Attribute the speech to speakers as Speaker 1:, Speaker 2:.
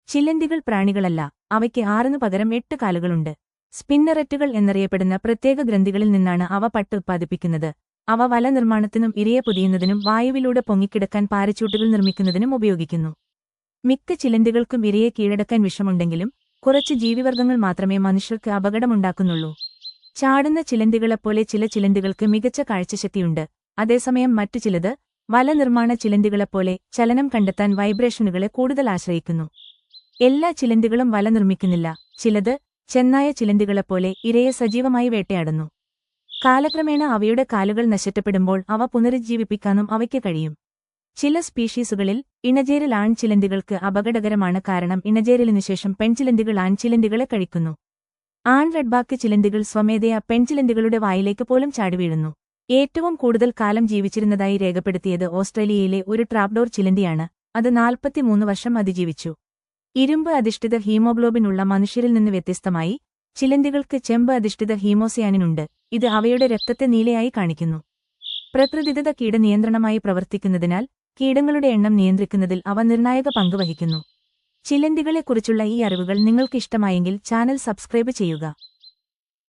Speaker 1: ചിലന്തികൾ പ്രാണികളല്ല, അവയ്ക്ക് 6 പകരം 8 കാലുകളുണ്ട്. സ്പിന്നററ്റുകൾ എന്നറിയപ്പെടുന്ന പ്രത്യേക ഗ്രന്ഥികളിൽ നിന്നാണ് അവ പട്ട് ഉത്പാദിപ്പിക്കുന്നത്. അവ വല നിർമ്മാണത്തിനും ഇരയെ പൊതിയുന്നതിനും വായുവിലൂടെ പൊങ്ങിക്കിടക്കാൻ പാരച്യൂട്ടുകൾ നിർമ്മിക്കുന്നതിനും ഉപയോഗിക്കുന്നു. മിക്ക ചിലന്തികൾക്കും ഇരയെ കീഴടക്കാൻ വിഷമുണ്ടെങ്കിലും കുറച്ച് ജീവിവർഗങ്ങൾ മാത്രമേ മനുഷ്യർക്ക് അപകടമുണ്ടാക്കുന്നുള്ളൂ. ചാടുന്ന ചിലന്തികളെപ്പോലെ ചില ചിലന്തികൾക്ക് മികച്ച കാഴ്ചശക്തിയുണ്ട്. അതേസമയം മറ്റു ചിലത്, വല നിർമ്മാണ ചിലന്തികളെപ്പോലെ, ചലനം കണ്ടെത്താൻ വൈബ്രേഷനുകളെ കൂടുതൽ ആശ്രയിക്കുന്നു. എല്ലാ ചിലന്തികളും വല നിർമ്മിക്കുന്നില്ല. ചിലത്, ചെന്നായ ചിലന്തികളെപ്പോലെ, ഇരയെ സജീവമായി വേട്ടയാടുന്നു. കാലക്രമേണ അവയുടെ കാലുകൾ നശിക്കപ്പെടുമ്പോൾ അവ പുനരുജ്ജീവിപ്പിക്കാനും അവയ്ക്ക് കഴിയും. ചില സ്പീഷീസുകളിൽ ഇണചേരൽ ആൺചിലന്തികൾക്ക് അപകടകരമാണ്, കാരണം ഇണചേരലിനുശേഷം പെൺചിലന്തികൾ ആൺചിലന്തികളെ കഴിക്കുന്നു. ആൺ റെഡ്ബാക്ക് ചിലന്തികൾ സ്വമേധയാ പെൺചിലന്തികളുടെ വായിലേക്ക് പോലും ചാടിവീഴുന്നു. ഏറ്റവും കൂടുതൽ കാലം ജീവിച്ചിരുന്നതായി രേഖപ്പെടുത്തിയത് ഓസ്ട്രേലിയയിലെ ഒരു ട്രാപ്ഡോർ ചിലന്തിയാണ്. അത് 43 വർഷം അതിജീവിച്ചു. ഇരുമ്പ് അധിഷ്ഠിത ഹീമോഗ്ലോബിൻ ഉള്ള മനുഷ്യരിൽ നിന്ന് വ്യത്യസ്തമായി ചിലന്തികൾക്ക് ചെമ്പ് അധിഷ്ഠിത ഹീമോസയാനിനുണ്ട്. ഇത് അവയുടെ രക്തത്തെ നീലയായി കാണിക്കുന്നു. പ്രകൃതിദത്ത കീടനിയന്ത്രണമായി പ്രവർത്തിക്കുന്നതിനാൽ കീടങ്ങളുടെ എണ്ണം നിയന്ത്രിക്കുന്നതിൽ അവ നിർണായക പങ്ക് വഹിക്കുന്നു. ചിലന്തികളെക്കുറിച്ചുള്ള ഈ അറിവുകൾ നിങ്ങൾക്ക് ഇഷ്ടമായെങ്കിൽ ചാനൽ സബ്സ്ക്രൈബ് ചെയ്യുക.